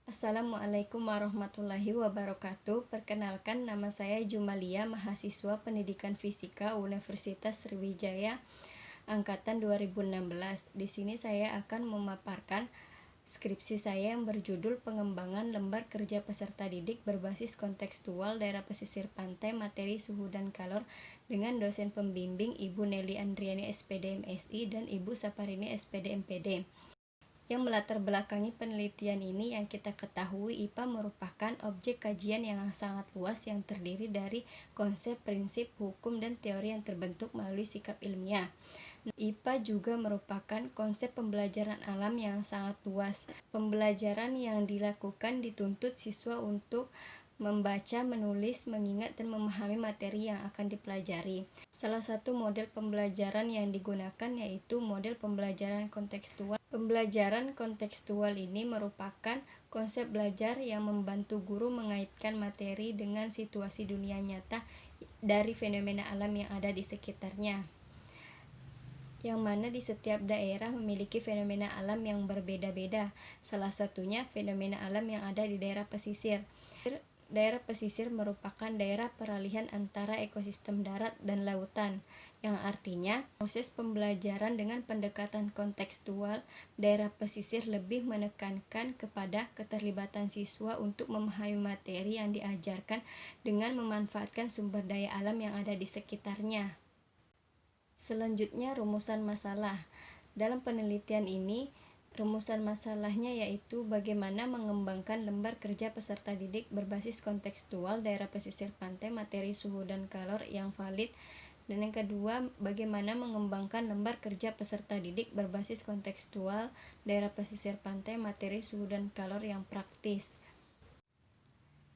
Assalamualaikum warahmatullahi wabarakatuh. Perkenalkan, nama saya Jumalia, mahasiswa Pendidikan Fisika Universitas Sriwijaya angkatan 2016. Di sini saya akan memaparkan skripsi saya yang berjudul Pengembangan Lembar Kerja Peserta Didik berbasis kontekstual daerah pesisir pantai, materi suhu dan kalor dengan dosen pembimbing Ibu Nelly Andriani SPD MSI dan Ibu Saparini SPD MPD. Yang melatar belakangi penelitian ini, yang kita ketahui IPA merupakan objek kajian yang sangat luas yang terdiri dari konsep, prinsip, hukum, dan teori yang terbentuk melalui sikap ilmiah. IPA juga merupakan konsep pembelajaran alam yang sangat luas. Pembelajaran yang dilakukan dituntut siswa untuk membaca, menulis, mengingat, dan memahami materi yang akan dipelajari. Salah satu model pembelajaran yang digunakan yaitu model pembelajaran kontekstual. Pembelajaran kontekstual ini merupakan konsep belajar yang membantu guru mengaitkan materi dengan situasi dunia nyata dari fenomena alam yang ada di sekitarnya, yang mana di setiap daerah memiliki fenomena alam yang berbeda-beda. Salah satunya fenomena alam yang ada di daerah pesisir. Daerah pesisir merupakan daerah peralihan antara ekosistem darat dan lautan, yang artinya proses pembelajaran dengan pendekatan kontekstual daerah pesisir lebih menekankan kepada keterlibatan siswa untuk memahami materi yang diajarkan dengan memanfaatkan sumber daya alam yang ada di sekitarnya. Selanjutnya, rumusan masalah. Dalam penelitian ini, rumusan masalahnya yaitu bagaimana mengembangkan lembar kerja peserta didik berbasis kontekstual daerah pesisir pantai, materi suhu dan kalor yang valid. Dan yang kedua, bagaimana mengembangkan lembar kerja peserta didik berbasis kontekstual daerah pesisir pantai, materi suhu dan kalor yang praktis.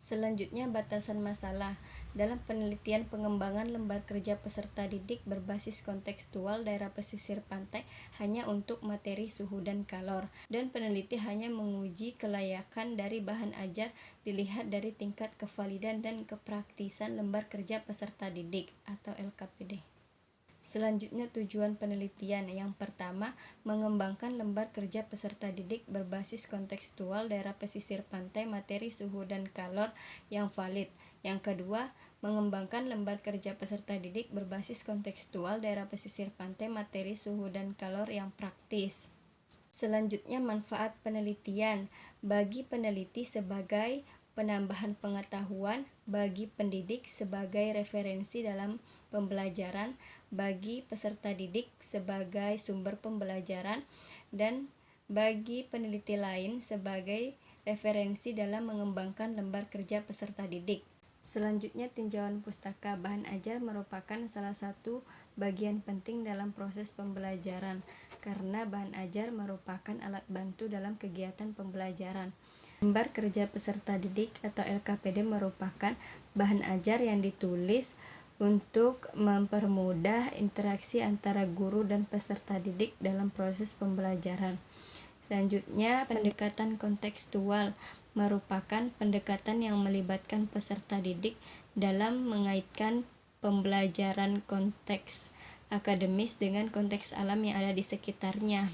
Selanjutnya, batasan masalah. Dalam penelitian pengembangan lembar kerja peserta didik berbasis kontekstual daerah pesisir pantai hanya untuk materi suhu dan kalor, dan peneliti hanya menguji kelayakan dari bahan ajar dilihat dari tingkat kevalidan dan kepraktisan lembar kerja peserta didik atau LKPD. Selanjutnya, tujuan penelitian. Yang pertama, mengembangkan lembar kerja peserta didik berbasis kontekstual daerah pesisir pantai, materi suhu dan kalor yang valid. Yang kedua, mengembangkan lembar kerja peserta didik berbasis kontekstual daerah pesisir pantai, materi suhu dan kalor yang praktis. Selanjutnya, manfaat penelitian. Bagi peneliti sebagai penambahan pengetahuan, bagi pendidik sebagai referensi dalam pembelajaran, bagi peserta didik sebagai sumber pembelajaran, dan bagi peneliti lain sebagai referensi dalam mengembangkan lembar kerja peserta didik. Selanjutnya, tinjauan pustaka. Bahan ajar merupakan salah satu bagian penting dalam proses pembelajaran, karena bahan ajar merupakan alat bantu dalam kegiatan pembelajaran. Lembar kerja peserta didik atau LKPD merupakan bahan ajar yang ditulis untuk mempermudah interaksi antara guru dan peserta didik dalam proses pembelajaran. Selanjutnya, pendekatan kontekstual merupakan pendekatan yang melibatkan peserta didik dalam mengaitkan pembelajaran konteks akademis dengan konteks alam yang ada di sekitarnya.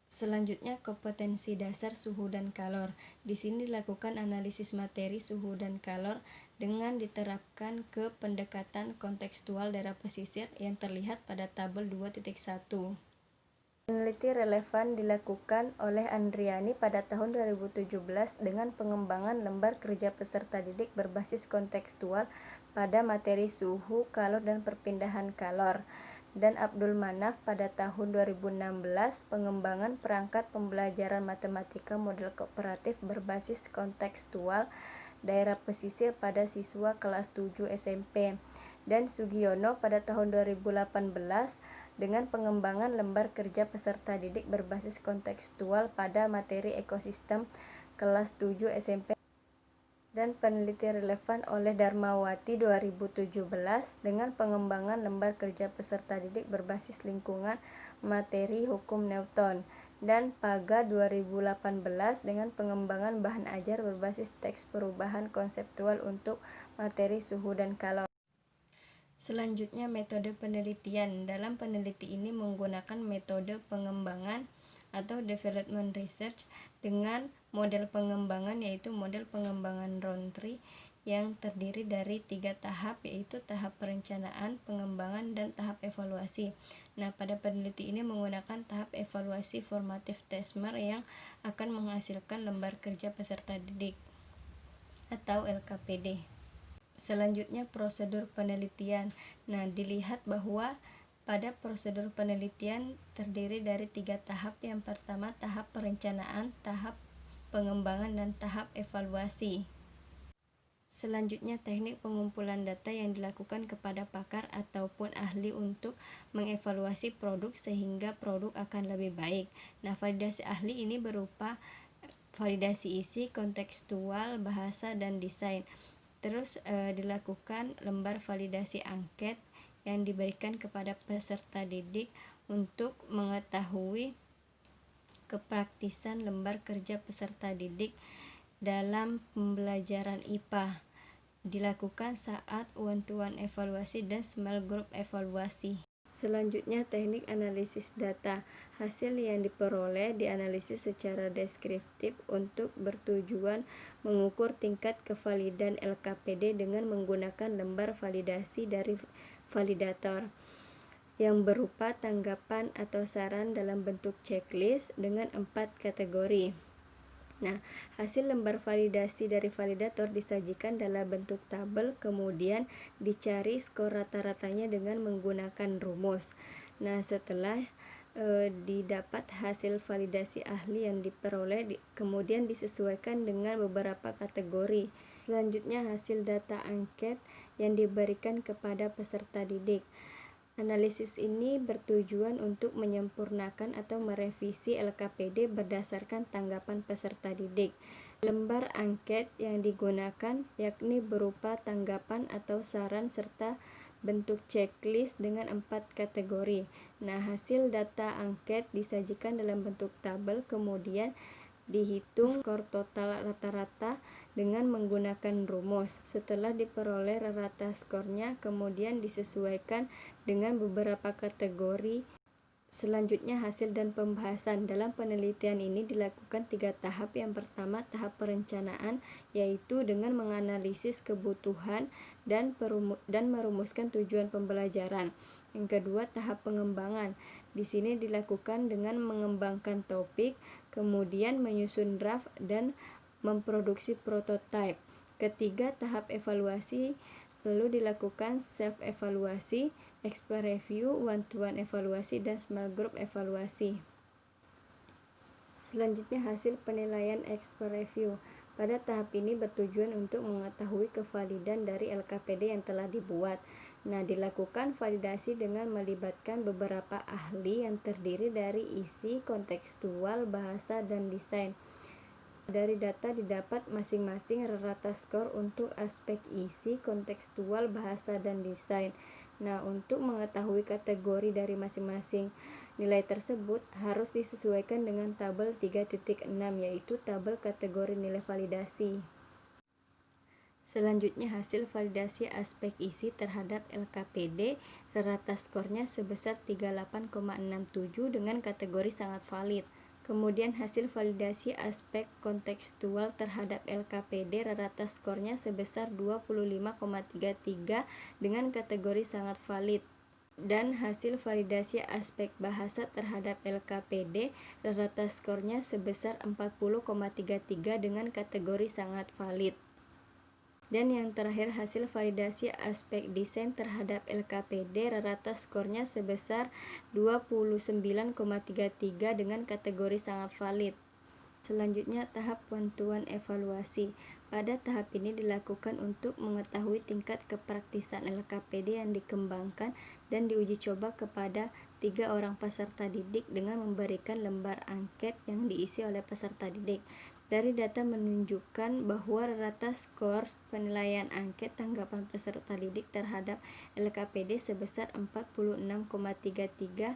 Selanjutnya, kompetensi dasar suhu dan kalor. Di sini dilakukan analisis materi suhu dan kalor dengan diterapkan ke pendekatan kontekstual daerah pesisir yang terlihat pada tabel 2.1. Peneliti relevan dilakukan oleh Andriani pada tahun 2017 dengan pengembangan lembar kerja peserta didik berbasis kontekstual pada materi suhu, kalor, dan perpindahan kalor, dan Abdul Manaf pada tahun 2016 pengembangan perangkat pembelajaran matematika model kooperatif berbasis kontekstual daerah pesisir pada siswa kelas 7 SMP, dan Sugiono pada tahun 2018 dengan pengembangan lembar kerja peserta didik berbasis kontekstual pada materi ekosistem kelas 7 SMP, dan peneliti relevan oleh Darmawati 2017 dengan pengembangan lembar kerja peserta didik berbasis lingkungan materi hukum Newton, dan Paga 2018 dengan pengembangan bahan ajar berbasis teks perubahan konseptual untuk materi suhu dan kalor. Selanjutnya, metode penelitian. Dalam peneliti ini menggunakan metode pengembangan atau development research dengan model pengembangan, yaitu model pengembangan Rountree yang terdiri dari 3 tahap, yaitu tahap perencanaan, pengembangan, dan tahap evaluasi. Nah, pada peneliti ini menggunakan tahap evaluasi formative Tesmer yang akan menghasilkan lembar kerja peserta didik atau LKPD. Selanjutnya, prosedur penelitian. Nah, dilihat bahwa pada prosedur penelitian terdiri dari 3 tahap. Yang pertama, tahap perencanaan, tahap pengembangan, dan tahap evaluasi. Selanjutnya, teknik pengumpulan data yang dilakukan kepada pakar ataupun ahli untuk mengevaluasi produk sehingga produk akan lebih baik. Nah, validasi ahli ini berupa validasi isi, kontekstual, bahasa, dan desain. Terus dilakukan lembar validasi angket yang diberikan kepada peserta didik untuk mengetahui kepraktisan lembar kerja peserta didik dalam pembelajaran IPA. Dilakukan saat one-to-one evaluasi dan small group evaluasi. Selanjutnya, teknik analisis data. Hasil yang diperoleh dianalisis secara deskriptif untuk bertujuan mengukur tingkat kevalidan LKPD dengan menggunakan lembar validasi dari validator yang berupa tanggapan atau saran dalam bentuk checklist dengan 4 kategori. Nah, hasil lembar validasi dari validator disajikan dalam bentuk tabel, kemudian dicari skor rata-ratanya dengan menggunakan rumus. Nah, setelah didapat hasil validasi ahli yang diperoleh, kemudian disesuaikan dengan beberapa kategori. Selanjutnya, hasil data angket yang diberikan kepada peserta didik. Analisis ini bertujuan untuk menyempurnakan atau merevisi LKPD berdasarkan tanggapan peserta didik. Lembar angket yang digunakan yakni berupa tanggapan atau saran serta bentuk checklist dengan 4 kategori. Nah, hasil data angket disajikan dalam bentuk tabel, kemudian dihitung skor total rata-rata dengan menggunakan rumus. Setelah diperoleh rata skornya, kemudian disesuaikan dengan beberapa kategori. Selanjutnya, hasil dan pembahasan. Dalam penelitian ini dilakukan 3 tahap. Yang pertama, tahap perencanaan, yaitu dengan menganalisis kebutuhan dan merumuskan tujuan pembelajaran. Yang kedua, tahap pengembangan. Di sini dilakukan dengan mengembangkan topik, kemudian menyusun draft dan memproduksi prototipe. Ketiga, tahap evaluasi, lalu dilakukan self-evaluasi, expert review, one-to-one evaluasi, dan small group evaluasi. Selanjutnya, hasil penilaian expert review. Pada tahap ini bertujuan untuk mengetahui kevalidan dari LKPD yang telah dibuat. Nah, dilakukan validasi dengan melibatkan beberapa ahli yang terdiri dari isi, kontekstual, bahasa, dan desain. Dari data didapat masing-masing rata skor untuk aspek isi, kontekstual, bahasa, dan desain. Nah, untuk mengetahui kategori dari masing-masing nilai tersebut harus disesuaikan dengan tabel 3.6, yaitu tabel kategori nilai validasi. Selanjutnya, hasil validasi aspek isi terhadap LKPD, rata skornya sebesar 38,67 dengan kategori sangat valid. Kemudian hasil validasi aspek kontekstual terhadap LKPD, rata skornya sebesar 25,33 dengan kategori sangat valid. Dan hasil validasi aspek bahasa terhadap LKPD, rata skornya sebesar 40,33 dengan kategori sangat valid. Dan yang terakhir, hasil validasi aspek desain terhadap LKPD, rata skornya sebesar 29,33 dengan kategori sangat valid. Selanjutnya, tahap one-to-one evaluasi. Pada tahap ini dilakukan untuk mengetahui tingkat kepraktisan LKPD yang dikembangkan dan diuji coba kepada 3 orang peserta didik dengan memberikan lembar angket yang diisi oleh peserta didik. Dari data menunjukkan bahwa rata skor penilaian angket tanggapan peserta didik terhadap LKPD sebesar 46,33.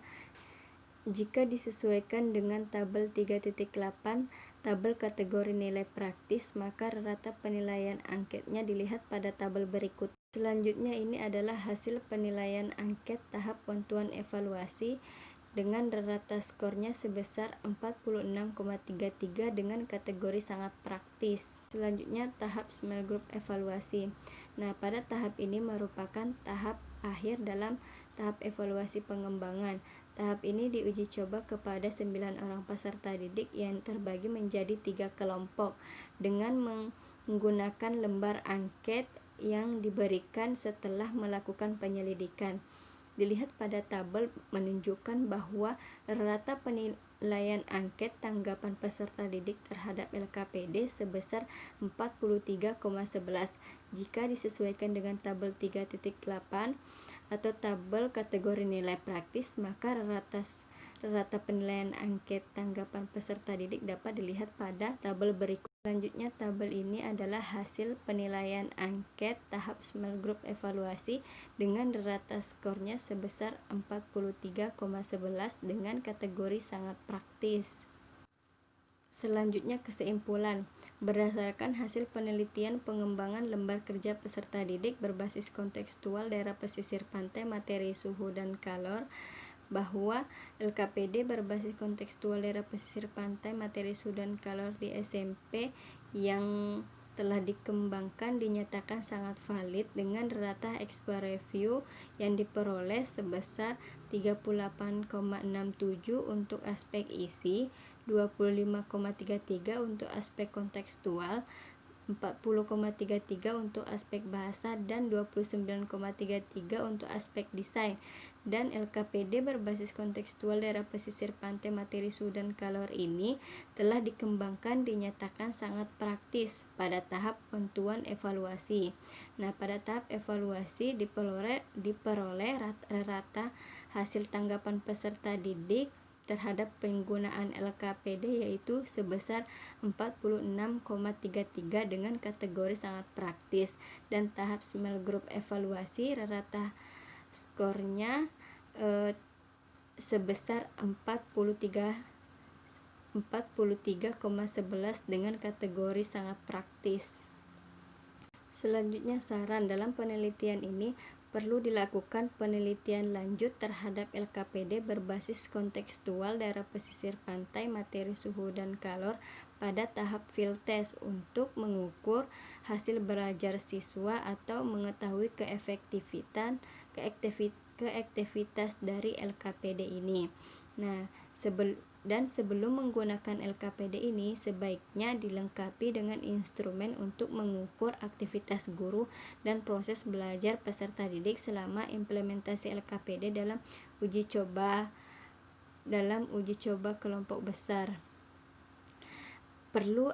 Jika disesuaikan dengan tabel 3.8, tabel kategori nilai praktis, maka rata penilaian angketnya dilihat pada tabel berikut. Selanjutnya, ini adalah hasil penilaian angket tahap one-to-one evaluasi. dengan rata skornya sebesar 46,33 dengan kategori sangat praktis. Selanjutnya tahap small group evaluasi. Nah, pada tahap ini merupakan tahap akhir dalam tahap evaluasi pengembangan. Tahap ini diuji coba kepada 9 orang peserta didik yang terbagi menjadi 3 kelompok dengan menggunakan lembar angket yang diberikan setelah melakukan penyelidikan. Dilihat pada tabel menunjukkan bahwa rata penilaian angket tanggapan peserta didik terhadap LKPD sebesar 43,11. Jika disesuaikan dengan tabel 3.8 atau tabel kategori nilai praktis, maka rata penilaian angket tanggapan peserta didik dapat dilihat pada tabel berikut. Selanjutnya, tabel ini adalah hasil penilaian angket tahap small group evaluasi dengan rata skornya sebesar 43,11 dengan kategori sangat praktis. Selanjutnya, kesimpulan. Berdasarkan hasil penelitian pengembangan lembar kerja peserta didik berbasis kontekstual daerah pesisir pantai, materi suhu dan kalor, bahwa LKPD berbasis kontekstual daerah pesisir pantai, materi suhu dan kalor di SMP yang telah dikembangkan dinyatakan sangat valid dengan rata expo review yang diperoleh sebesar 38,67 untuk aspek isi, 25,33 untuk aspek kontekstual, 40,33 untuk aspek bahasa, dan 29,33 untuk aspek desain. Dan LKPD berbasis kontekstual daerah pesisir pantai, materi suhu dan kalor ini telah dikembangkan dinyatakan sangat praktis pada tahap penentuan evaluasi. Nah, pada tahap evaluasi diperoleh rata hasil tanggapan peserta didik terhadap penggunaan LKPD yaitu sebesar 46,33 dengan kategori sangat praktis, dan tahap small group evaluasi rata skornya sebesar 43,11 dengan kategori sangat praktis. Selanjutnya, saran. Dalam penelitian ini perlu dilakukan penelitian lanjut terhadap LKPD berbasis kontekstual daerah pesisir pantai, materi suhu dan kalor pada tahap field test untuk mengukur hasil belajar siswa atau mengetahui keefektivitas dari LKPD ini. Nah, sebelum menggunakan LKPD ini sebaiknya dilengkapi dengan instrumen untuk mengukur aktivitas guru dan proses belajar peserta didik selama implementasi LKPD dalam uji coba kelompok besar. Perlu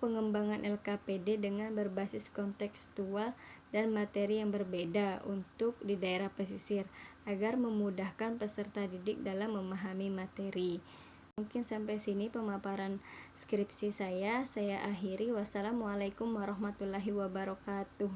pengembangan LKPD dengan berbasis kontekstual dan materi yang berbeda untuk di daerah pesisir agar memudahkan peserta didik dalam memahami materi. Mungkin sampai sini pemaparan skripsi saya akhiri. Wassalamualaikum warahmatullahi wabarakatuh.